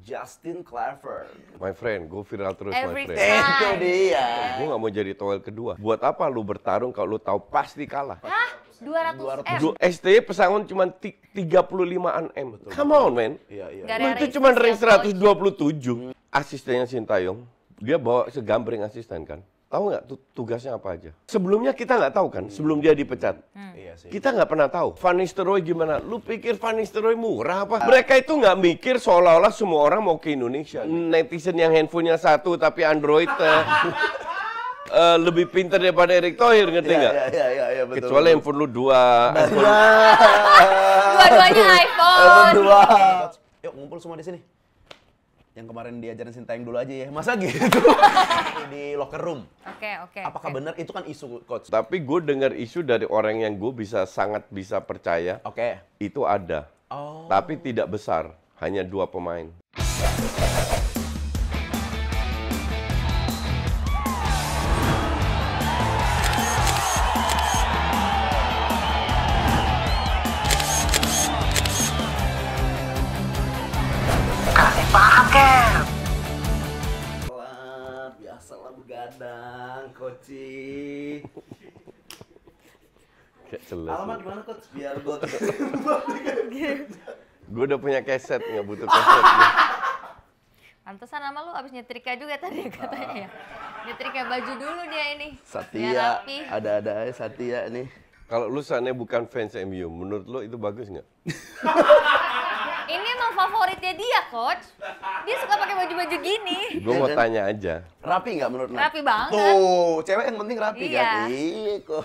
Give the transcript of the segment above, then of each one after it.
Justin Kluivert. My friend, gue viral terus Every my friend. time. Itu dia. Gue gak mau jadi toel kedua. Buat apa lu bertarung kalau lu tahu pasti kalah? Hah? 200 M? STY pesangon cuma 35-an M. Come on, man. Iya. Gak Lu ada itu cuma rank resist ya, 127. Asistennya Sintayong, dia bawa segambreng asisten kan. Tahu nggak tugasnya apa aja? Sebelumnya kita nggak tahu kan, sebelum dia dipecat. Iya sih. Kita nggak pernah tahu. Van Nistelrooy gimana? Lu pikir Van Nistelrooy murah apa? Mereka itu nggak mikir seolah-olah semua orang mau ke Indonesia. Netizen yang handphonenya satu tapi Android lebih pintar daripada Erick Thohir, ngerti nggak? Iya, betul. Kecuali handphone lu dua. Dua-duanya iPhone. Dua. Yuk ngumpul semua di sini. Yang kemarin diajarin Sintayong dulu aja ya. Masa gitu? Di locker room. Oke. Apakah benar itu kan isu coach? Tapi gue dengar isu dari orang yang gue sangat bisa percaya. Oke. Itu ada. Oh. Tapi tidak besar, hanya 2 pemain. Biasalah begadang, Koci. Kayak jelas. Alamat gimana coach? Biar gue Gue udah punya keset, nggak butuh keset. Pantesan sama lu abis nyetrika juga tadi katanya ya. Nyetrika baju dulu dia ini. Biar Satya, rapi. ada-ada aja Satya nih. Kalau lu seandainya bukan fans MU, menurut lu itu bagus nggak? Ini emang favoritnya dia, coach. Dia suka pakai baju-baju gini. Gue mau tanya aja. Rapi nggak menurut Nat? Rapi banget. Tuh, cewek yang penting rapi Iya. kan? Iya kok.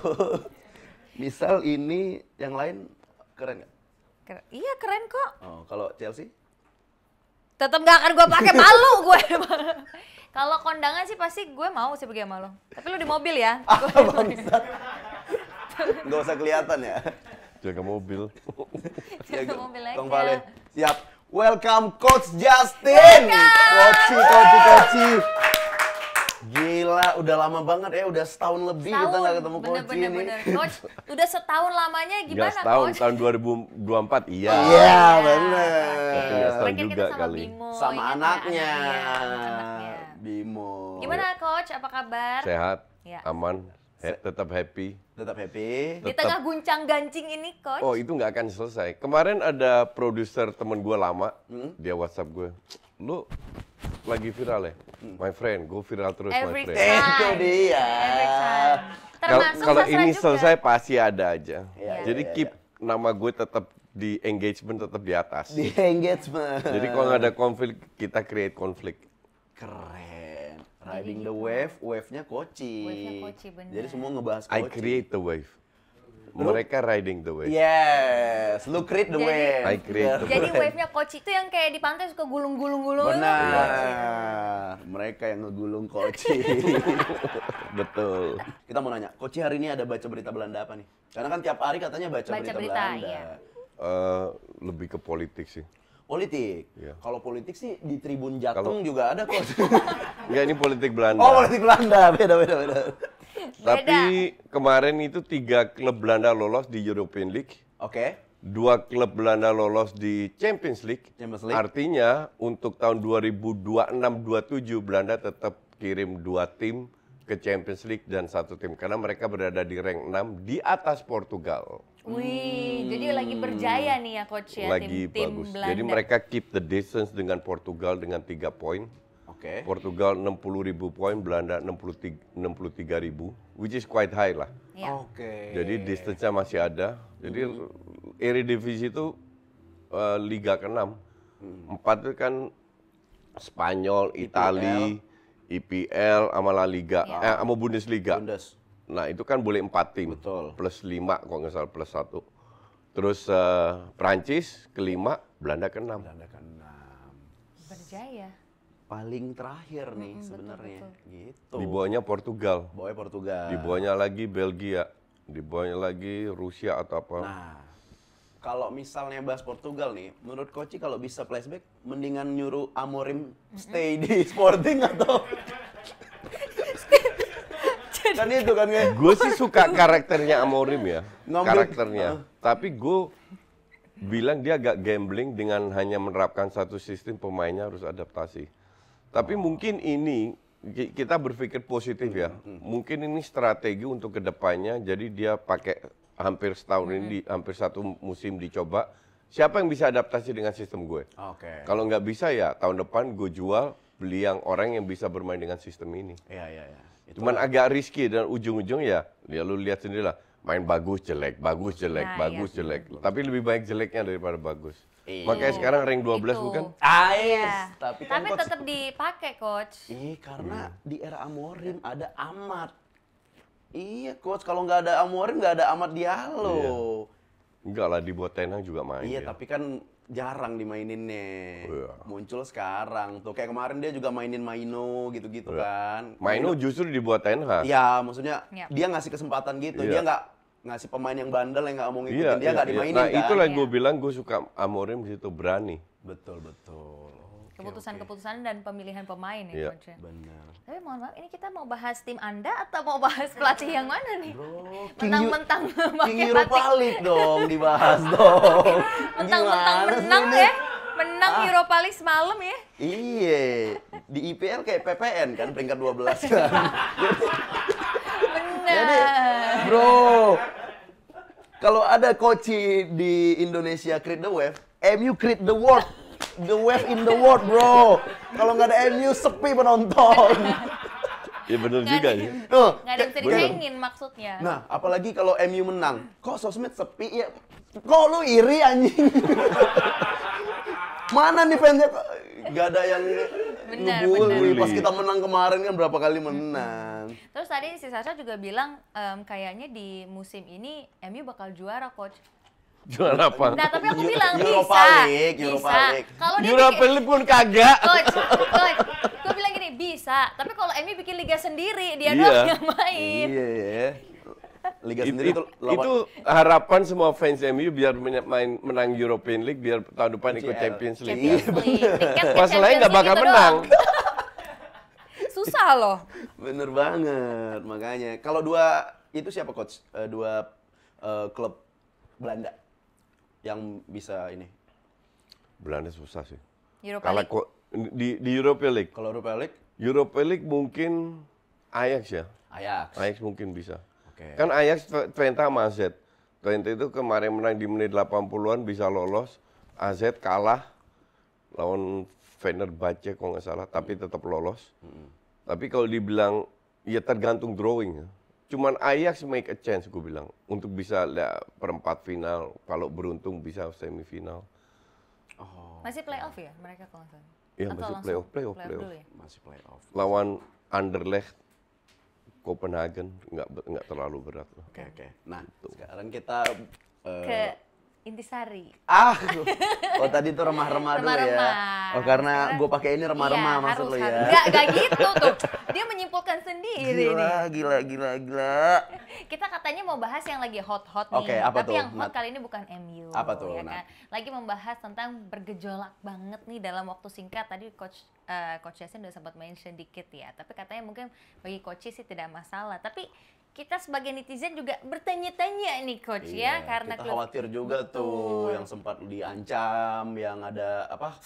Misal ini yang lain keren nggak? Iya keren kok. Oh, kalau Chelsea? Tetep gak akan gue pakai, malu gue. Kalau kondangan sih pasti gue mau sih pergi sama lo. Tapi lu di mobil ya. Bangsat. Nggak usah kelihatan ya. Jaga mobil. Jaga mobil aja. Kong Vale, siap. Welcome Coach Justin. Coach. Gila, udah lama banget ya, udah setahun lebih kita nggak ketemu Coach ini. Bener. Coach, udah setahun lamanya Nggak gimana, setahun, Coach? tahun 2024, iya. Iya, bener. Tapi nggak setahun Terakhir juga kita sama kali. Bimo. Sama ingat nggak? anaknya. Anaknya. Bimo. Gimana, Coach? Apa kabar? Sehat, Ya. aman, tetap happy. Tetap happy. Di tengah guncang-gancing ini, Coach. Oh, itu nggak akan selesai. Kemarin ada produser temen gue lama, dia WhatsApp gue. Lu lagi viral ya? My friend, gue viral terus Every my time. friend. Itu dia. Every time. Termasuk Kalau sastra ini juga. selesai pasti ada aja. Iya, Jadi iya, keep nama gue tetap di engagement, tetap di atas. Di engagement. Jadi kalau nggak ada konflik, kita create konflik. Keren. Riding the wave, wave-nya Koci. Wave-nya Koci, bener. Jadi semua ngebahas Koci. I create the wave. Mereka riding the wave. Yes, lu create the Jadi- wave. I create the Jadi wave-nya Coach itu yang kayak di pantai suka gulung-gulung-gulung. Benar. Mereka yang ngegulung Koci. Betul. Kita mau nanya, Koci hari ini ada baca berita Belanda apa nih? Karena kan tiap hari katanya baca berita berita, Belanda. iya. Lebih ke politik sih. Politik. Iya. Kalau politik sih di Tribun Jateng juga ada kok. Enggak, ini politik Belanda. Oh, politik Belanda. Beda. Tapi kemarin itu 3 klub Belanda lolos di European League. Oke. 2 klub Belanda lolos di Champions League. Champions League. Artinya untuk tahun 2026-27 Belanda tetap kirim 2 tim ke Champions League dan 1 tim. Karena mereka berada di rank 6 di atas Portugal. Wih, jadi lagi berjaya nih ya Coach ya, Lagi tim bagus. Belanda. Jadi mereka keep the distance dengan Portugal dengan 3 poin. Oke. Portugal 60.000 poin, Belanda 63.000, which is quite high lah. Ya. Oke. Jadi distance-nya masih ada. Jadi Eredivisie itu liga ke-6. 4 itu kan Spanyol, Itali, IPL, sama La Liga, sama Bundesliga. Bundes. Nah, itu kan boleh 4 tim. Betul. Plus 5 kalau nggak salah, plus 1. Terus Prancis ke-5, Belanda ke-6. Belanda ke-6. Berjaya. Paling terakhir nih sebenarnya. Gitu. Di bawahnya Portugal. Bawahnya Portugal. Di bawahnya lagi Belgia. Di bawahnya lagi Rusia atau apa. Nah, kalau misalnya bahas Portugal nih, menurut Koci kalau bisa flashback, mendingan nyuruh Amorim stay di Sporting atau kan itu kan kayak Gue sih suka karakternya Amorim ya. Ngambil- Karakternya. Tapi gue bilang dia agak gambling dengan hanya menerapkan satu sistem, pemainnya harus adaptasi. Tapi mungkin ini kita berpikir positif ya. Mungkin ini strategi untuk kedepannya. Jadi dia pakai hampir setahun ini, hampir satu musim dicoba. Siapa yang bisa adaptasi dengan sistem gue? Oke. Kalau nggak bisa ya tahun depan gue jual, beli yang orang yang bisa bermain dengan sistem ini. Iya. Cuman agak risky dan ujung-ujung ya lu lihat sendirilah. Main bagus jelek, bagus jelek, Nah, bagus jelek. Tapi lebih baik jeleknya daripada bagus. Iya. Makanya sekarang rank 12 Itu. bukan? Iya. Tapi kan coach, tetap dipakai, coach. karena di era Amorim ada Amat. Iya, coach, kalau nggak ada Amorim nggak ada Amat Diallo. Enggak lah, dibuat Ten Hag juga main. Iya, dia. tapi kan jarang dimaininnya. Iya. Muncul sekarang tuh. Kayak kemarin dia juga mainin Maino gitu-gitu kan. Maino justru dibuat Ten Hag. Iya, maksudnya Iya. dia ngasih kesempatan gitu. Iya. Dia nggak ngasih pemain yang bandel yang nggak mau ngikutin. Iya, Dia nggak iya. dimainin Nah kan. itulah yang Iya. gue bilang, gue suka Amorim di situ, berani. Betul. Keputusan-keputusan dan pemilihan pemain ya, Iya. coach. Benar. Tapi mohon maaf, ini kita mau bahas tim Anda atau mau bahas pelatih yang mana nih? Bro, Mentang-mentang King pakai Europa batik. League dong dibahas dong. Mentang-mentang Gimana sih menang ini? ya. Menang Europa League semalam ya. Iya, di IPL kayak PPN kan peringkat 12 kan. Jadi, Benar. bro, kalau ada coach di Indonesia create the wave, MU create the world. The wave in the world, bro. Kalau nggak ada MU, sepi penonton. Iya bener juga sih. Tuh, Nggak ada yang bisa bener. dicengin maksudnya. Nah, apalagi kalau MU menang. Kok sosmed sepi ya? Kok lu iri anjing? Mana nih fansnya? Gak ada yang Benar, ngebully. benar. Pas kita menang kemarin kan berapa kali menang. Terus tadi si Sasha juga bilang kayaknya di musim ini MU bakal juara, coach. Jualan apa? Nah, tapi aku bilang Europa bisa. League, Europa bisa. League. Kalau dia Europa bikin, League pun kagak. coach, gue bilang gini, bisa. Tapi kalau MU bikin liga sendiri, dia Iya. doang yang main. Iya ya. Liga It- sendiri it- tuh lawan itu harapan semua fans MU biar menang European League, biar tahun depan ikut UCL. Champions League. Champions League. Tiket ke Masalahnya Champions nggak bakal League itu menang. doang. Susah loh. Bener banget, makanya. Kalau dua, itu siapa coach? Dua klub Belanda yang bisa ini. Belanda susah sih. Europa Kalau League. di Europa League, Kalau Europa League, Europa League mungkin Ajax ya. Ajax. Ajax mungkin bisa. Oke. Kan Ajax Twente sama AZ. Twente itu kemarin menang di menit 80-an bisa lolos. AZ kalah lawan Fenerbahce kalau nggak salah, tapi tetap lolos. Tapi kalau dibilang ya tergantung drawing ya. Cuman Ajax make a chance gue bilang untuk bisa perempat final, kalau beruntung bisa semifinal. Masih playoff ya mereka kalau nggak salah? Iya, Atau masih langsung playoff. dulu ya? Masih playoff. Lawan Anderlecht, Copenhagen nggak terlalu berat lah. Oke. Nah, sekarang kita Ke Intisari. oh tadi tuh remah-remah dulu ya. Remah-remah. Oh karena Sekarang- gue pakai ini remah-remah Iya, maksud harus, lo ya. harus. Nggak gitu tuh. Dia menyimpulkan sendiri nih. Gila. Kita katanya mau bahas yang lagi hot-hot nih. Oke, apa Tapi tuh, yang hot Nat? kali ini bukan MU. Apa tuh, ya Nat? kan? Lagi membahas tentang bergejolak banget nih dalam waktu singkat. Tadi Coach Yasin udah sempat mention dikit ya. Tapi katanya mungkin bagi Coach sih tidak masalah. Tapi kita sebagai netizen juga bertanya-tanya nih Coach ya. Karena kita klub- khawatir juga Betul. tuh yang sempat diancam, yang ada apa?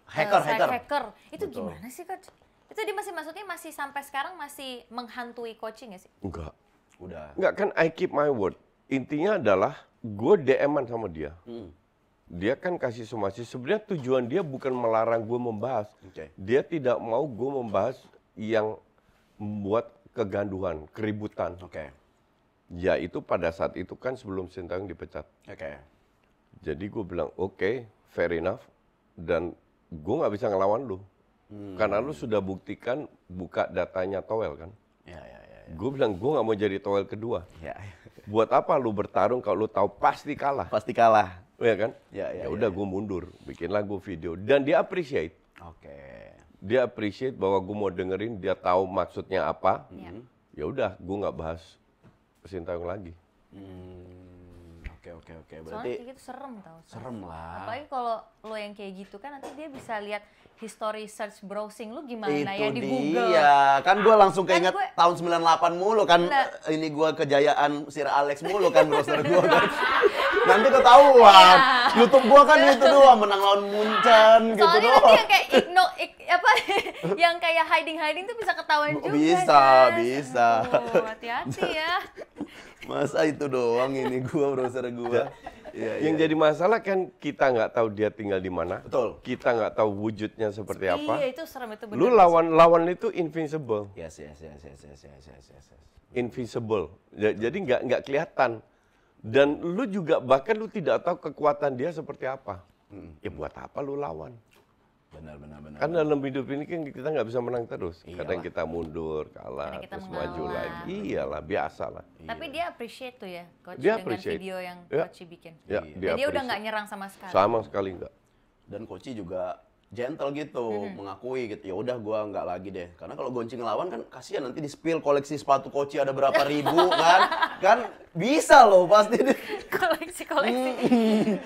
Hacker. Hacker. Itu Betul. gimana sih Coach? Itu dia maksudnya masih sampai sekarang masih menghantui coaching nggak sih? Enggak. Udah. Enggak, kan I keep my word. Intinya adalah gue DM-an sama dia. Dia kan kasih somasi. Sebenarnya tujuan dia bukan melarang gue membahas. Oke. Dia tidak mau gue membahas yang membuat kegaduhan, keributan. Oke. Ya itu pada saat itu kan sebelum Sintayong dipecat. Oke. Jadi gue bilang oke, fair enough. Dan gue nggak bisa ngelawan lu. Karena lu sudah buktikan buka datanya Towel kan. Ya. Gue bilang gue nggak mau jadi Towel kedua. Ya. Buat apa lu bertarung kalau lu tahu pasti kalah? Pasti kalah. Ya kan? Ya, Udah gue mundur, bikinlah gue video dan dia appreciate. Oke. Dia appreciate bahwa gue mau dengerin, dia tahu maksudnya apa. Ya. Ya udah, gue nggak bahas Sintayong lagi. Oke. Soalnya Berarti kayak gitu serem tau. serem lah. Apalagi kalau lo yang kayak gitu kan nanti dia bisa lihat history search browsing lu gimana Itu ya di Google. dia. Kan gue langsung Kan keinget gue- tahun 98 mulu kan. Nah. Ini gue kejayaan Sir Alex mulu kan browser gue kan. Nanti ketahuan. YouTube gua kan itu doang, menang lawan Munchen gitu Soalnya nanti doang. yang kayak yang kayak hiding tuh bisa ketahuan juga. Bisa, Jas. bisa. Aduh, hati-hati ya. Masa itu doang ini gua, browser gua. Iya, Yang iya. jadi masalah kan kita nggak tahu dia tinggal di mana. Betul. Kita nggak tahu wujudnya seperti apa. Iya, itu serem, itu benar. Lu lawan itu invincible. Yes. Invincible. Jadi nggak kelihatan. Dan lu juga bahkan lu tidak tahu kekuatan dia seperti apa. Ya buat apa lu lawan? Benar. Kan dalam hidup ini kan kita nggak bisa menang terus. Iyalah. Kadang kita mundur, kalah, Kadang kita terus maju mengalah. lagi. Iyalah, biasa lah. Tapi dia appreciate tuh ya, Coach, Dia dengan appreciate. video yang Ya. Coach bikin. Ya, Iya. Dia udah appreciate. nggak nyerang sama sekali. Sama sekali nggak. Dan Koci juga gentle gitu, mengakui gitu. Ya udah gua nggak lagi deh. Karena kalau Gonci ngelawan kan kasihan nanti di spill koleksi sepatu Koci ada berapa ribu kan. Kan bisa loh pasti deh. Koleksi.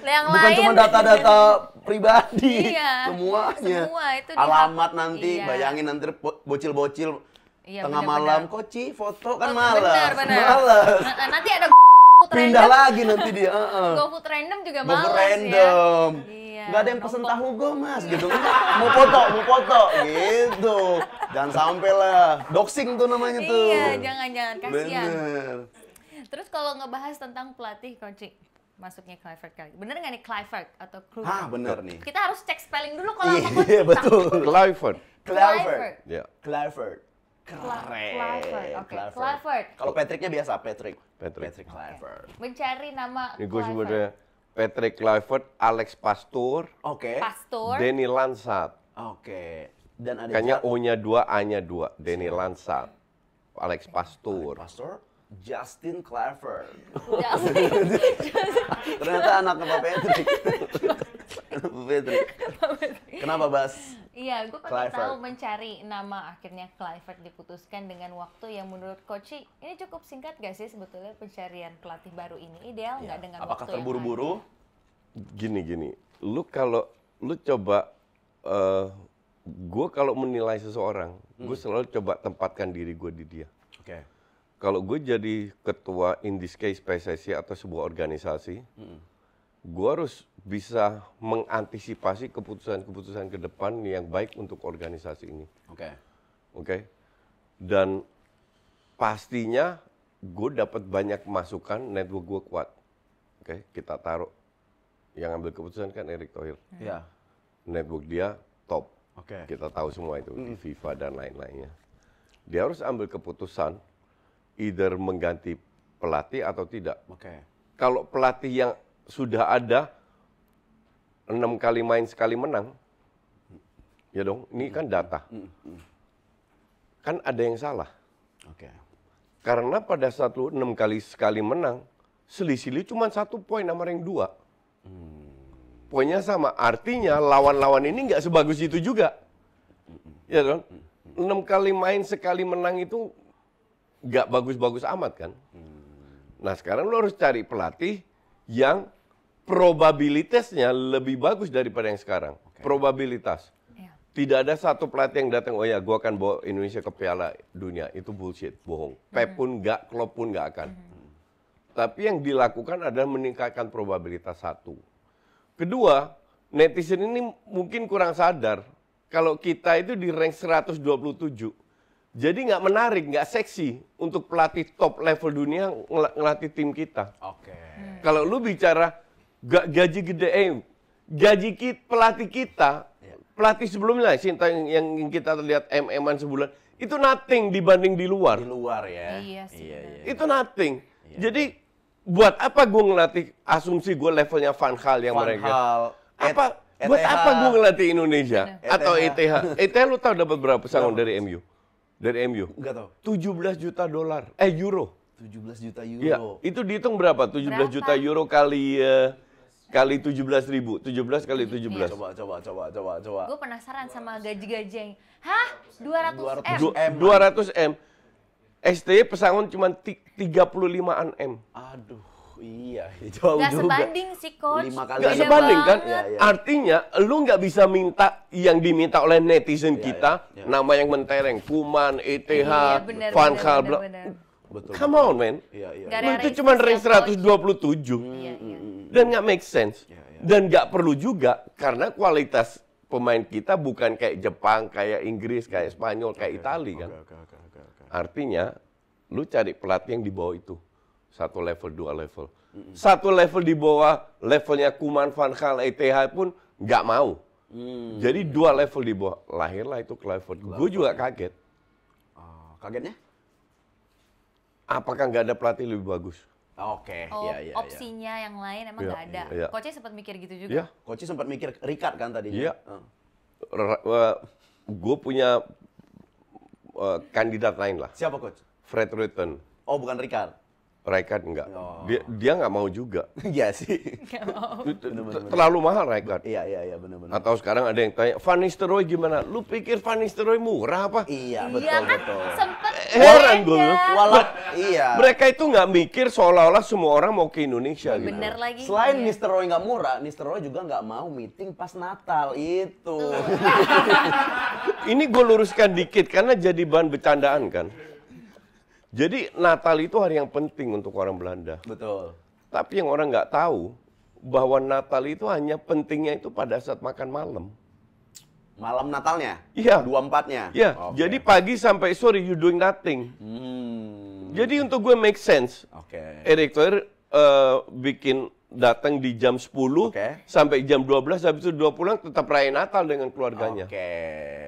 Yang Bukan lain. cuma data-data pribadi, Iya, semuanya. semua itu Alamat nanti, iya. bayangin nanti bocil-bocil Iya, tengah benar-benar. malam, Koci foto kan Oh, malas. benar. Malas. Nanti ada Pindah random. lagi nanti dia. GoFood random juga Mau males random. ya. Iya. Nggak ada yang pesen numpuk. tahu gue mas gitu. Mau foto gitu. Jangan sampai lah. Doxing tuh namanya tuh. Iya, jangan kasihan. Bener. Terus kalau ngebahas tentang pelatih Coach, masuknya Kluivert kali. Bener nggak nih Kluivert atau Ah Kluivert? bener nih. Kita harus cek spelling dulu kalau sama Coach. Iya betul. Kluivert. Kluivert. Ya. Kluivert. Kluivert. Oke, Kluivert. Kluivert. Kalau Patricknya biasa Patrick. Patrick. Kluivert. Mencari nama Ini gue Kluivert. sebenarnya Patrick Kluivert, Alex Pastor, Oke. Pastor. Denny Lansat. Oke. Dan ada Kayaknya O-nya 2, A-nya 2. Denny Lansat. Alex Pastor. Pastor Justin Kluivert. Ya, Ternyata anaknya Pak Patrick. Patrick. Kenapa Bas? Iya, gue pengen Kluivert. tahu mencari nama akhirnya Kluivert diputuskan dengan waktu yang menurut Coach ini cukup singkat gak sih sebetulnya pencarian pelatih baru ini? Ideal nggak dengan Apakah waktu yang terburu-buru? Gini. Lu coba, gue kalau menilai seseorang, gue selalu coba tempatkan diri gue di dia. Oke. Kalau gue jadi ketua in this case PSSI atau sebuah organisasi, gue harus bisa mengantisipasi keputusan-keputusan ke depan yang baik untuk organisasi ini. Oke? Dan pastinya gue dapat banyak masukan, network gue kuat. Oke, kita taruh. Yang ambil keputusan kan Erick Thohir. Iya. Network dia top. Oke. Kita tahu semua itu di FIFA dan lain-lainnya. Dia harus ambil keputusan either mengganti pelatih atau tidak. Oke. Kalau pelatih yang sudah ada 6 kali main sekali menang, ya dong, ini kan data. Kan ada yang salah. Oke. Karena pada saat lu 6 kali sekali menang, selisih cuma 1 poin sama ring 2. Poinnya sama, artinya lawan-lawan ini nggak sebagus itu juga. Ya dong, 6 kali main sekali menang itu nggak bagus-bagus amat kan. Nah sekarang lu harus cari pelatih yang probabilitasnya lebih bagus daripada yang sekarang. Probabilitas. Iya. Tidak ada satu pelatih yang datang, oh ya gue akan bawa Indonesia ke Piala Dunia. Itu bullshit, bohong. Pep pun nggak, Klopp pun nggak akan. Tapi yang dilakukan adalah meningkatkan probabilitas 1. Kedua, netizen ini mungkin kurang sadar. Kalau kita itu di rank 127. Jadi nggak menarik, nggak seksi untuk pelatih top level dunia ngelatih tim kita. Oke. Kalau lu bicara gaji gede, pelatih kita, pelatih sebelumnya, Sinta yang kita lihat MM-an sebulan, itu nothing dibanding di luar. Di luar ya. Iya sih, benar. Itu nothing. Jadi buat apa gue ngelatih asumsi gue levelnya Van Gaal yang Van mereka? Gaal, Buat ETH. apa gue ngelatih Indonesia atau ETH. ETH? ETH lu tahu dapat berapa pesangon dari MU? Dari MU. Enggak tahu. 17 juta dolar. Euro. 17 juta euro. Iya, itu dihitung berapa? 17 Berapa? juta euro kali 17.000. 17 kali 17. Coba. Gue penasaran sama gaji-gaji yang, hah? 200 M? 200 200 M. STY pesangon cuma 35-an M. Aduh, iya. Jauh Gak juga. sebanding sih, Coach. 5 kali. Nggak Beda sebanding kan? banget. Iya. Artinya lu nggak bisa minta yang diminta oleh netizen Iya, kita, iya. nama yang mentereng, Kuman, ETH, Iya, benar, Van benar, Gaal. benar. Betul. Come on, man. Iya. Nggak Lu ada itu cuma rank realistis ya, Coach. 127. Iya. Dan nggak make sense. Ya. Dan nggak perlu juga, karena kualitas pemain kita bukan kayak Jepang, kayak Inggris, kayak Spanyol, kayak Itali kan. Oke. Artinya, lu cari pelatih yang di bawah itu. 1 level, 2 level. 1 level di bawah levelnya Koeman, Van Gaal, ETH pun nggak mau. Jadi 2 level di bawah. Lahirlah itu Kluivert. Gue juga kaget. Kagetnya? Apakah nggak ada pelatih lebih bagus? Oke, Oh, iya. opsinya yang lain emang nggak ada. iya. Coachnya sempat mikir gitu juga. Iya. Coach sempat mikir Ricard kan tadinya? Iya. Gue punya kandidat lain lah. Siapa Coach? Fred Rutten. Oh, bukan Ricard. Rijkaard enggak. Oh. Dia nggak mau juga. Iya sih. Terlalu mahal Rijkaard. Iya, benar. Atau sekarang ada yang tanya, Van Nistelrooy gimana? Lu pikir Van Nistelrooy murah apa? Iya, Iya kan betul. sempet Heran gue. Walau, iya. Mereka itu nggak mikir seolah-olah semua orang mau ke Indonesia gitu. bener lagi. Selain Iya. Mr. Roy nggak murah, Mr. Roy juga nggak mau meeting pas Natal itu. Ini gue luruskan dikit karena jadi bahan bercandaan kan. Jadi Natal itu hari yang penting untuk orang Belanda. Betul. Tapi yang orang nggak tahu bahwa Natal itu hanya pentingnya itu pada saat makan malam. Malam Natalnya? Iya. 24-nya? Ya, Oke. jadi pagi sampai sore you doing nothing. Jadi untuk gue make sense. Oke. Erick Thohir bikin datang di jam 10 Oke. sampai jam 12, habis itu 2 pulang tetap rayain Natal dengan keluarganya. Oke.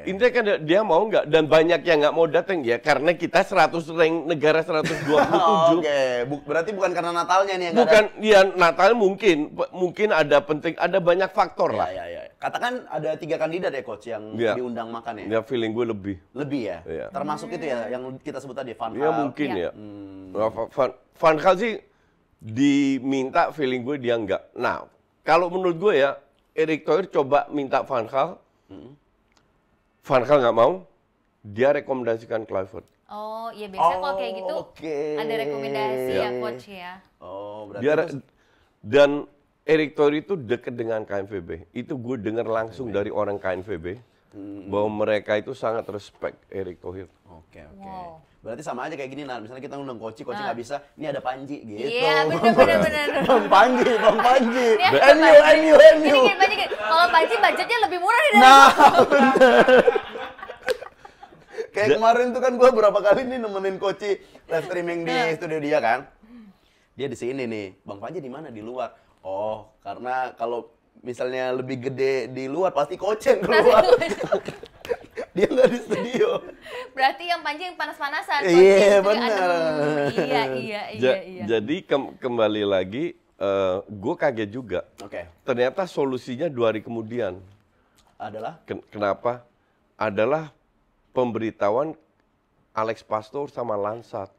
Intinya kan dia mau nggak, dan banyak yang nggak mau datang ya karena kita 100 rank negara 127. Oke. Berarti bukan karena Natalnya nih yang nggak Bukan, ya Natal mungkin ada penting, ada banyak faktor ada. lah. Ya. Katakan ada 3 kandidat ya Coach yang Iya. diundang makan ya? Ya feeling gue lebih. Lebih ya? Iya. Termasuk itu ya yang kita sebut tadi, Van Ya Gaal. mungkin Iya. ya. Nah, Van Gaal sih diminta, feeling gue dia enggak. Nah, kalau menurut gue ya, Erick Thohir coba minta Van Gaal. Van Gaal nggak mau, dia rekomendasikan Kluivert. Oh, iya biasanya kalau kayak gitu Oke. ada rekomendasi Iya. ya coach ya. Oh, berarti Dia terus- dan Erick Thohir itu dekat dengan KNVB. Itu gue dengar langsung dari orang KNVB bahwa mereka itu sangat respect Erick Thohir. Oke. Wow. Berarti sama aja kayak gini, nah. Misalnya kita ngundang Koci nggak bisa, ini ada Panji gitu. Iya, bener. Bang Panji. Ini aku MU. Gini, Panji, kalau Panji budgetnya lebih murah dari Nah, bener. Kayak kemarin tuh kan gue berapa kali nih nemenin Koci live streaming di studio dia kan. Dia di sini nih, Bang Panji di mana? Di luar. Oh, karena kalau misalnya lebih gede di luar pasti Koci yang keluar. Dia nggak di studio. Berarti yang Panji yang panas-panasan. Iya, Coach. bener. Iya. Jadi kembali lagi, gue kaget juga. Oke. Ternyata solusinya 2 hari kemudian. Adalah? Kenapa? Adalah pemberitahuan Alex Pastoor sama Lansat.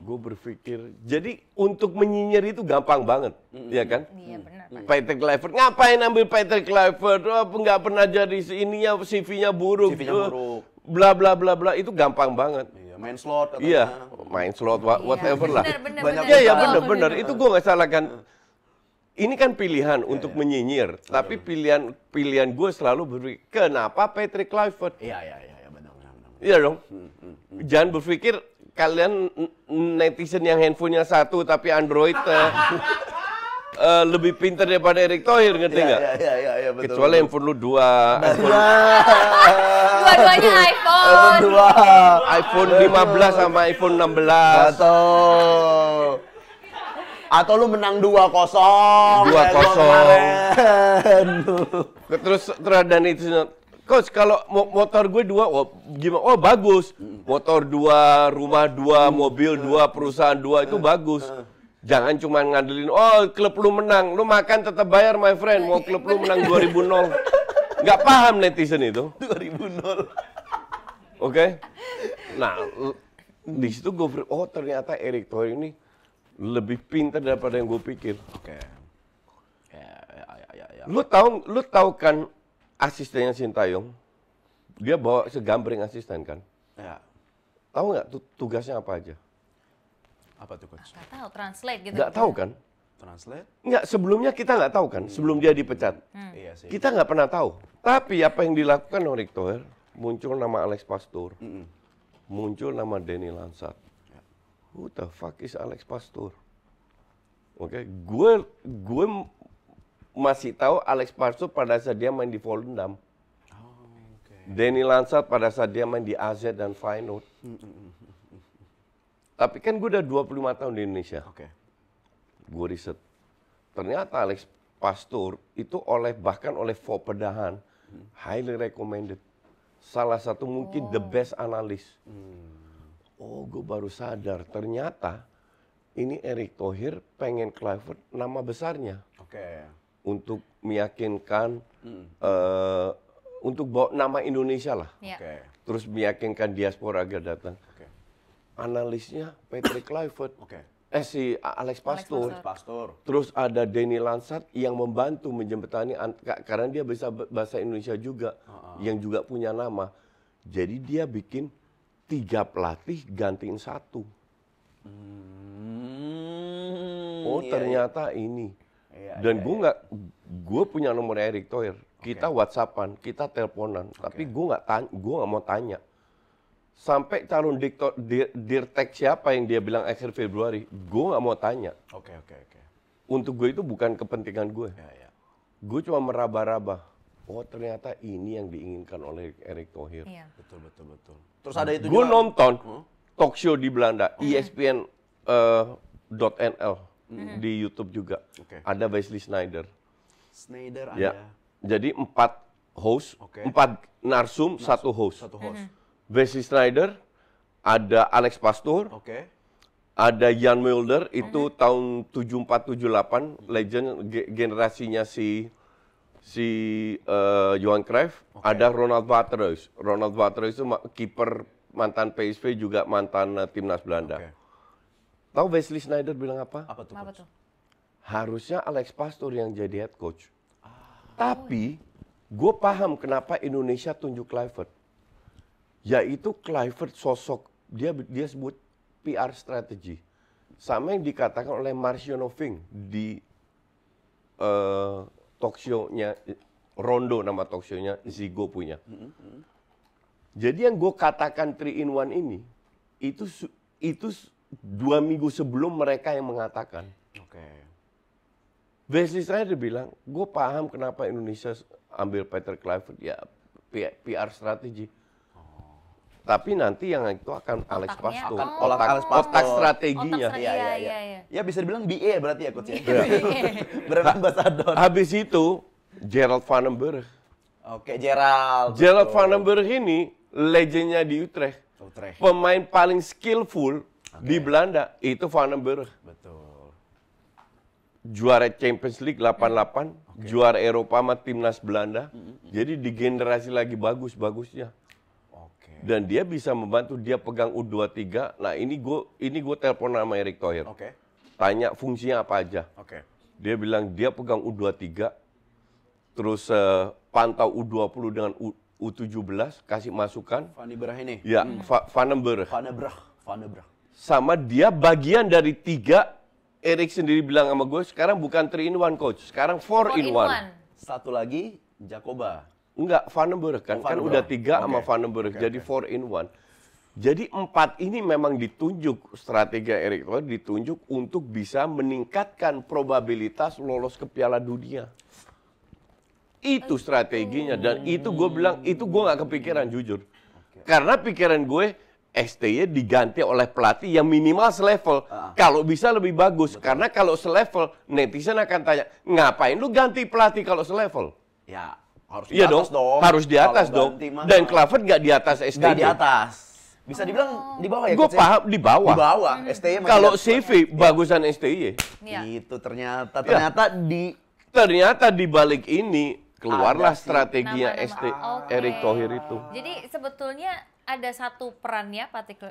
Gue berpikir, jadi untuk menyinyir itu gampang banget, ya kan? Iya, benar. Patrick Kluivert, ngapain ambil Patrick Kluivert? Oh, nggak pernah jadi ininya, CV-nya buruk. CV-nya buruk. Bla bla bla bla, itu gampang banget. Iya, main slot katanya. Iya, main slot, whatever lah. Bener. Banyak Iya, ya bener. benar. Itu gue nggak salah kan. Ini kan pilihan untuk menyinyir, tapi pilihan gue selalu berpikir, kenapa Patrick Kluivert? Iya, benar. Iya dong. Jangan berpikir kalian netizen yang handphonenya 1 tapi Android lebih pintar daripada Erick Thohir, ngerti nggak? Iya, betul. Kecuali handphone lu 2, Dua-duanya iPhone. Dua. iPhone 15 sama iPhone 16. Atau lu menang 2-0. 2-0. kayak gua kemarin. Terus ada netizen, Coach, kalau motor gue 2, oh, gimana? Oh, bagus. Motor 2, rumah 2, mobil 2, perusahaan 2, itu bagus. Jangan cuma ngandelin, oh klub lu menang, lu makan tetap bayar my friend, mau klub lu menang 2000. Nggak paham netizen itu. 2000. Oke? Nah, di situ gue berpikir, oh ternyata Erick Thohir ini lebih pintar daripada yang gue pikir. Oke. Ya. Lu tahu kan asistennya Sintayong? Dia bawa segambreng asisten kan? Ya. Tahu nggak tugasnya apa aja? Apa tuh Coach? Nggak tahu, translate gitu. Nggak tahu kan? Translate? Nggak, sebelumnya kita nggak tahu kan? Sebelum dia dipecat. Iya sih. Kita nggak pernah tahu. Tapi apa yang dilakukan Erick Thohir, muncul nama Alex Pastoor. Muncul nama Denny Lansat. Who the fuck is Alex Pastoor? Oke, gue masih tahu Alex Pastur pada saat dia main di Volendam. Danny Lansat pada saat dia main di AZ dan Feyenoord. Tapi kan gue udah 25 tahun di Indonesia. Oke. Gue riset. Ternyata Alex Pastur itu bahkan oleh Fopedahan highly recommended. Salah satu mungkin the best analis. Oh, gue baru sadar ternyata ini Erick Thohir pengen Kluivert nama besarnya. Oke. Untuk meyakinkan untuk bawa nama Indonesia lah. Ya. Oke. Terus meyakinkan diaspora agar datang. Oke. Analisnya Patrick Kluivert. Oke. Si Alex Pastur. Pastor. Terus ada Danny Lansat yang membantu menjembatani karena dia bisa bahasa Indonesia juga yang juga punya nama. Jadi dia bikin 3 pelatih gantiin 1. Oh, ternyata ini. Dan gue punya nomor Erick Thohir. Kita WhatsAppan, kita teleponan, tapi gue nggak mau tanya. Sampai calon dirtek siapa yang dia bilang akhir Februari, gue nggak mau tanya. Oke. Untuk gue itu bukan kepentingan gue. Ya. Gue cuma meraba-raba. Oh, ternyata ini yang diinginkan oleh Erick Thohir. Iya. Betul. Terus ada itu Gue juga. nonton talk show di Belanda, ESPN .nl di YouTube juga. Oke. Ada Wesley Sneijder. Sneijder Ya. ada. Jadi 4 host, Oke. 4 narsum, 1 host. Satu host. Wesley Sneijder, ada Alex Pastur, Oke. ada Jan Mulder, itu tahun 74-78, legend generasinya si Johan Cruyff. Ada Ronald Waterreus. Ronald Waterreus itu kiper mantan PSV juga mantan timnas Belanda. Oke. Tahu Wesley Sneijder bilang apa? Apa tuh? Apa Coach? tuh? Harusnya Alex Pastur yang jadi head coach. Tapi gue paham kenapa Indonesia tunjuk Kluivert. Yaitu Kluivert sosok, dia sebut PR strategi. Sama yang dikatakan oleh Marcio Noving di talk show-nya, Rondo nama talk show-nya, Zigo punya. Jadi yang gue katakan 3 in 1 ini, itu 2 minggu sebelum mereka yang mengatakan. Oke. Wesley Sneijder bilang, gue paham kenapa Indonesia ambil Patrick Kluivert, ya PR strategi. Tapi nanti yang itu akan Alex Otaknya, Pastur. oh. Alex Pastur. Otak strateginya. Otak Iya. Ya bisa dibilang BA berarti ya coach ya. Iya. Brand ambassador. Habis itu, Gerald Van den Berg. Oke, Gerald. Gerald Van den Berg ini legendnya di Utrecht. Utrecht. Pemain paling skillful di Belanda itu Van den Berg. Betul. Juara Champions League 88, juara Eropa sama timnas Belanda. Jadi di generasi lagi bagusnya. Oke. Dan dia bisa membantu, dia pegang U23. Nah, ini gue telepon sama Erick Thohir. Oke. Tanya fungsinya apa aja. Oke. Dia bilang dia pegang U23, terus pantau U20 dengan U17, kasih masukan. Van den Berg ini. Ya, Van den Berg. Van den Berg. Sama dia bagian dari 3, Erick sendiri bilang sama gue, sekarang bukan 3 in 1 coach, sekarang 4 in 1. Satu lagi Jacoba. Enggak, Van den Berg kan, Oh, Van den udah Berg. 3 sama Oke. Van den Berg, jadi 4 in 1. Jadi 4 ini memang ditunjuk, strategi Erick Thohir ditunjuk untuk bisa meningkatkan probabilitas lolos ke Piala Dunia. Itu strateginya, dan itu gue bilang, itu gue nggak kepikiran jujur. Karena pikiran gue, STY diganti oleh pelatih yang minimal selevel. Kalau bisa lebih bagus. Karena kalau selevel, netizen akan tanya, ngapain lu ganti pelatih kalau selevel? Ya, harus di Iya atas dong. harus di atas Kalau dong. ganti mah- Dan Kluivert nggak di atas STY. nggak di atas. Bisa dibilang di bawah ya Gue coach ya? paham di bawah. Di bawah. STY masih Kalau di atas. CV bagusan STY. Iya. Itu ternyata di Ternyata di balik ini keluarlah Ada sih. strateginya Nama-nama. STY Oke. Erick Thohir itu. Jadi sebetulnya ada satu perannya Patrick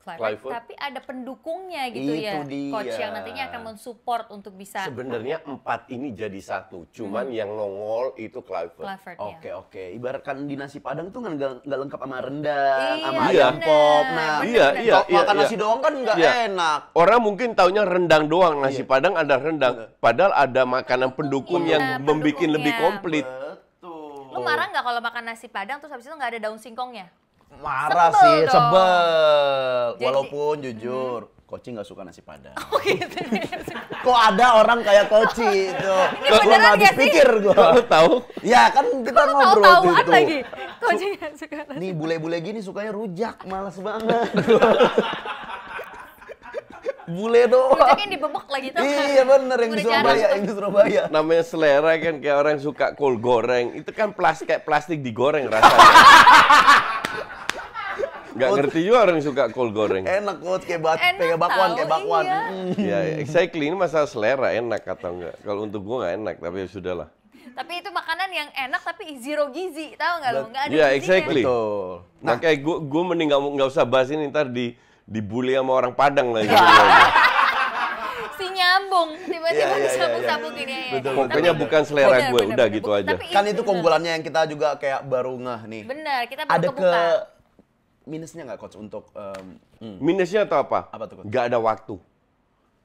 Kluivert, Kluivert. tapi ada pendukungnya gitu Itu ya, dia. coach yang nantinya akan mensupport untuk bisa Sebenarnya 4 ini jadi satu. Cuman yang nongol itu Kluivert. Kluivert ya. Oke. Ibaratkan di nasi Padang tuh nggak lengkap sama rendang, Iya, sama Iya. ayam pop. Nah, Iya, iya, kalau makan iya. nasi doang kan nggak Iya. enak. Orang mungkin taunya rendang doang, nasi Iya. Padang ada rendang. Padahal ada makanan pendukung Pendukungnya, yang membuat pendukungnya. lebih komplit. Betul. Lu marah nggak kalau makan nasi Padang terus habis itu nggak ada daun singkongnya? Marah Sebel sih, dong. sebel. Jadi- Walaupun jujur, Koci nggak suka nasi Padang. Oh gitu. Kok ada orang kayak Koci itu? Ini beneran habis nggak sih? pikir gua. Lu tahu? Ya kan kita ngobrol Tahu-tahuan itu. lagi. Coach nggak suka nasi. Nih bule-bule gini sukanya rujak, malas banget. Bule doang. Rujaknya dibebek lagi tuh. Iya bener, yang di Udah Surabaya, jarang. yang di Surabaya. Namanya selera kan, kayak orang suka kol goreng. Itu kan kayak plastik digoreng rasanya. Nggak ngerti juga orang yang suka kol goreng. Enak Coach, kayak Enak bakwan, tahu, kayak bakwan. iya. Ya, exactly. Ini masalah selera, enak atau enggak. Kalau untuk gua nggak enak, tapi ya sudahlah. Tapi itu makanan yang enak tapi zero gizi, tahu nggak lu? Nggak ada Iya, gizinya. exactly. Betul. Nah, kayak gua mending nggak usah bahas ini, ntar dibully sama orang Padang lagi. Si nyambung, tiba-tiba Iya, disambung-sambung gini ya. Betul. Pokoknya bukan selera Bener, gue, bener, udah bener. gitu aja. Tapi Kan itu bener. keunggulannya yang kita juga kayak baru ngeh nih. Bener, kita baru Ada ke kebuka. minusnya nggak Coach untuk Minusnya atau apa? Apa tuh, Coach? Nggak ada waktu.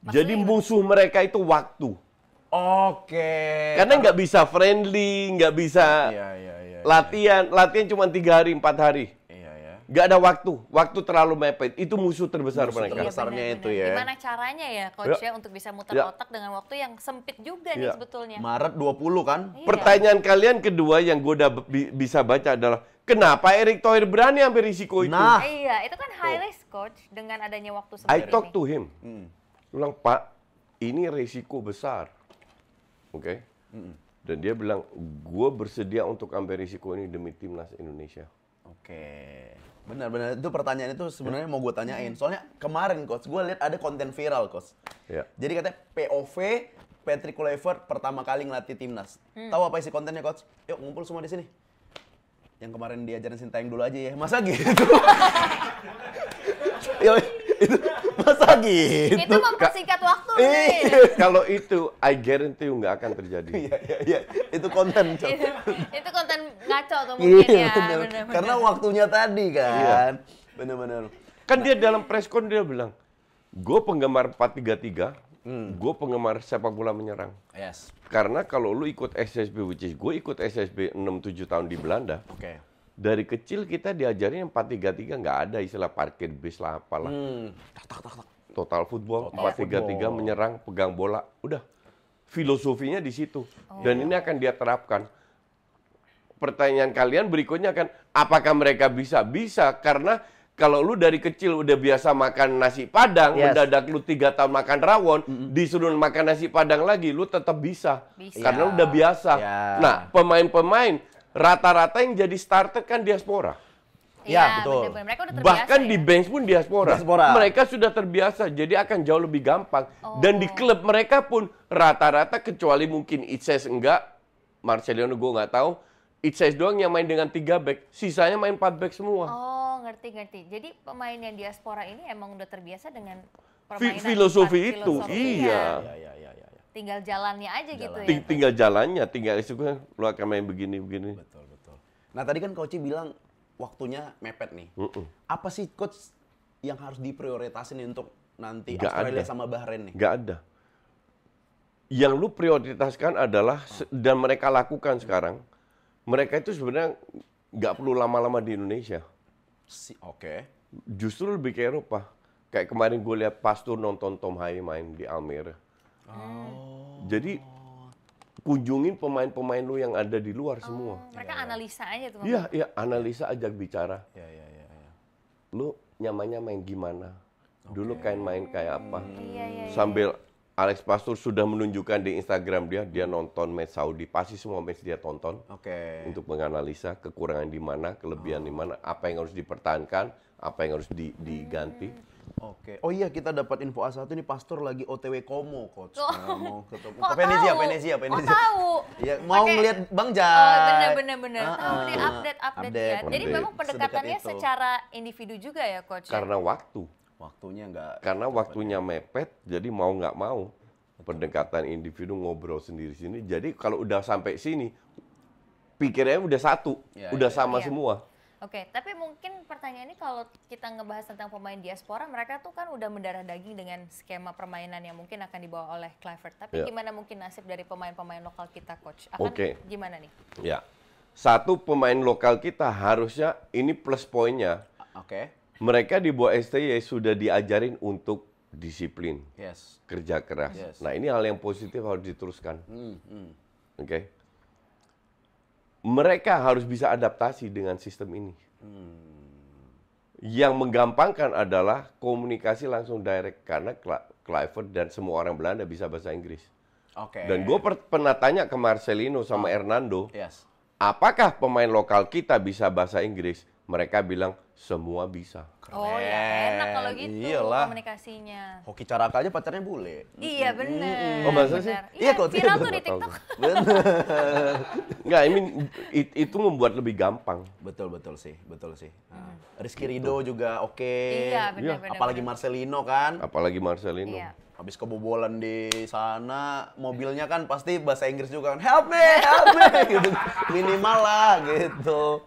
Jadi gimana? musuh mereka itu waktu. Oke. Karena nggak bisa friendly, nggak bisa Iya. latihan cuma 3 hari, 4 hari. Iya. Nggak ada waktu terlalu mepet. Itu musuh terbesar Musuh mereka. Iya, Besarnya bener, itu bener. ya. Gimana caranya ya coach ya untuk bisa muter Ya. otak dengan waktu yang sempit juga nih Ya. sebetulnya. Maret 20 kan? Iya. Pertanyaan kalian kedua yang gue udah bisa baca adalah, kenapa Erick Thohir berani ambil risiko itu? Nah. Iya, itu kan high risk coach dengan adanya waktu I seperti talk ini. to him. Bilang, Pak, ini resiko besar. Oke? Dan dia bilang, gue bersedia untuk ambil risiko ini demi timnas Indonesia. Oke. Benar. Itu pertanyaan itu sebenarnya mau gue tanyain. Soalnya kemarin Coach, gue lihat ada konten viral Coach. Ya. Jadi katanya POV Patrick Kluivert pertama kali ngelatih timnas. Tahu apa isi kontennya Coach? Yuk ngumpul semua di sini. Yang kemarin diajarin Sintayong dulu aja ya. Masa gitu? Yuk, itu masa gitu? Itu mempersingkat waktu Iya. nih. Kalau itu, I guarantee you nggak akan terjadi. Iya. Itu konten Coach. Itu konten ngaco tuh mungkin ya. bener. Bener-bener. Karena waktunya tadi kan. Bener-bener. Kan dia dalam press con dia bilang, gue penggemar 4-3-3, gue penggemar sepak bola menyerang. Yes. Karena kalau lu ikut SSB, which is gue ikut SSB 6-7 tahun di Belanda, Oke. dari kecil kita diajarin yang 4-3-3, nggak ada istilah parkir bis lah apalah. Tak. Total football, Total 4-3-3 football. menyerang, pegang bola, udah. Filosofinya di situ. Dan ini akan dia terapkan. Pertanyaan kalian berikutnya kan, apakah mereka bisa? Bisa, karena kalau lu dari kecil udah biasa makan nasi Padang, Yes. mendadak lu 3 tahun makan rawon, disuruh makan nasi Padang lagi, lu tetap bisa. Bisa. Karena Ya. udah biasa. Ya. Nah, pemain-pemain rata-rata yang jadi starter kan diaspora. Ya, Iya, betul. bener-bener. Mereka udah terbiasa Bahkan ya. di bench pun diaspora. Diaspora. Mereka sudah terbiasa, jadi akan jauh lebih gampang. Dan di Oh. klub mereka pun rata-rata, kecuali mungkin Itses enggak, Marcelino gue nggak tahu, Itses doang yang main dengan 3 back, sisanya main 4 back semua. Oh, ngerti. Jadi pemain yang diaspora ini emang udah terbiasa dengan permainan Filosofi itu, filosofinya. iya. Iya. Tinggal jalannya aja gitu ya. Tinggal jalannya, tinggal itu kan lu akan main begini-begini. Betul. Nah, tadi kan Coach bilang waktunya mepet nih. Apa sih Coach yang harus diprioritasin nih untuk nanti Nggak Australia ada. sama Bahrain nih? Nggak ada. Yang lu prioritaskan adalah, dan mereka lakukan sekarang, mereka itu sebenarnya nggak perlu lama-lama di Indonesia. Oke. Justru lebih ke Eropa. Kayak kemarin gue lihat Pastur nonton Tom Haye main di Almere. Jadi kunjungin pemain-pemain lu yang ada di luar semua. Mereka analisa aja tuh. Iya, analisa, ajak bicara. Iya. Lu nyamannya main gimana? Dulu kan main kayak apa? Iya. Sambil Alex Pastur sudah menunjukkan di Instagram dia nonton match Saudi, pasti semua match dia tonton. Oke. Untuk menganalisa kekurangan di mana, kelebihan di mana, apa yang harus dipertahankan, apa yang harus diganti. Oke. Oh iya, kita dapat info A1 nih, Pastor lagi OTW Como, Coach. Oh. Nah, mau ketemu. Kok Ke Venezia. tahu? Oh, tahu. Iya, mau Pakai- ngeliat Bang Jai. Oh, bener. Tahu dia update ya. Jadi update. memang pendekatannya Sedekat itu. secara individu juga ya coach. ya? Karena waktu. Waktunya nggak. Karena waktunya mepet, jadi mau nggak mau. Pendekatan individu ngobrol sendiri-sendiri. Jadi kalau udah sampai sini, pikirannya udah satu, Ya, udah ya, sama Iya. semua. Oke, tapi mungkin pertanyaannya kalau kita ngebahas tentang pemain diaspora, mereka tuh kan udah mendarah daging dengan skema permainan yang mungkin akan dibawa oleh Kluivert. Tapi Ya. gimana mungkin nasib dari pemain-pemain lokal kita, coach? Akan Oke. gimana nih? Ya, satu pemain lokal kita harusnya ini plus poinnya. Oke. Mereka di bawah STY sudah diajarin untuk disiplin, Yes. kerja keras. Yes. Nah, ini hal yang positif harus diteruskan. Hmm. Oke. Mereka harus bisa adaptasi dengan sistem ini. Yang menggampangkan adalah komunikasi langsung direct karena Kluivert dan semua orang Belanda bisa bahasa Inggris. Oke. Dan gue pernah tanya ke Marcelino sama Hernando, Yes. apakah pemain lokal kita bisa bahasa Inggris? Mereka bilang semua bisa. Oh ya, enak kalau gitu Iyalah. komunikasinya. Hoki Caraka aja pacarnya bule. Iya bener. Oh, masa sih? Bener. Iya, Iya, kok viral tidak tuh di tahu. TikTok. Enggak, itu membuat lebih gampang. Betul sih. Nah, Rizky Ridho juga oke. Iya, benar-benar. Apalagi Marcelino kan. Apalagi Marcelino. Iya. Habis kebobolan di sana, mobilnya kan pasti bahasa Inggris juga kan. Help me gitu. Minimal lah gitu.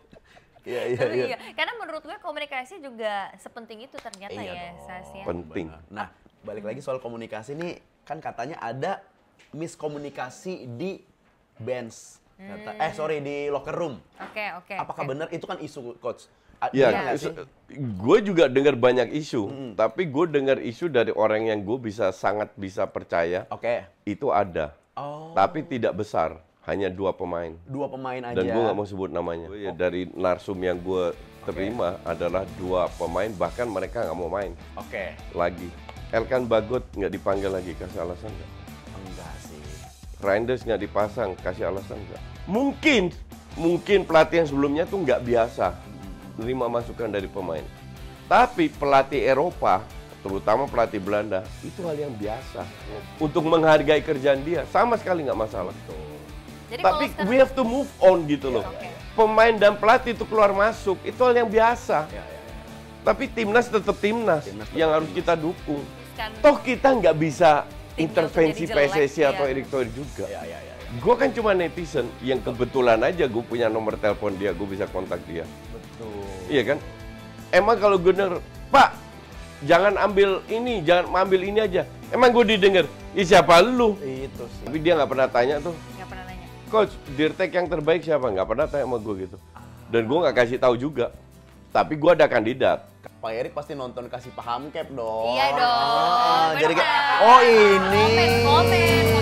Iya. Karena menurut gue komunikasi juga sepenting itu ternyata Iya ya, dong. Sas ya. Penting. Nah, balik lagi soal komunikasi nih, kan katanya ada miskomunikasi di bench. Di locker room. Oke. Apakah benar itu kan isu coach? Ya, Benar nggak sih? gue juga dengar banyak isu, tapi gue dengar isu dari orang yang gue sangat bisa percaya, Oke. itu ada. Oh, Tapi tidak besar, hanya 2 pemain. 2 pemain aja. Dan gue nggak mau sebut namanya. Dari narsum yang gue terima adalah 2 pemain, bahkan mereka nggak mau main Oke. lagi. Elkan Bagot nggak dipanggil lagi, kasih alasan nggak? Enggak sih. Reinders nggak dipasang, kasih alasan nggak? Mungkin pelatih yang sebelumnya tuh nggak biasa menerima masukan dari pemain. Tapi pelatih Eropa, terutama pelatih Belanda, itu hal yang biasa. Untuk menghargai kerjaan dia, sama sekali nggak masalah. Jadi Tapi kalau sekarang- we have to move on gitu loh. Oke. Pemain dan pelatih itu keluar masuk, itu hal yang biasa. Ya. Tapi timnas tetap timnas, Timnas yang tetap harus kita dukung. kan Toh kita nggak bisa Timnya intervensi jadi jelek, PSSI atau ya. Erick Thohir juga. Ya. Gue kan cuma netizen yang kebetulan aja gue punya nomor telepon dia, gue bisa kontak dia. Betul. Iya kan? Emang kalau gue denger, Pak, jangan ambil ini, jangan ambil ini aja. Emang gue didengar, siapa lu? Itu sih. Tapi dia nggak pernah tanya tuh, nggak pernah nanya. Coach, Dirtek yang terbaik siapa? Nggak pernah tanya sama gue gitu. Dan gue nggak kasih tahu juga. Tapi gue ada kandidat. Pak Erik pasti nonton kasih paham cap dong. Iya dong. Jadi Bener. kayak, oh ini. Komen.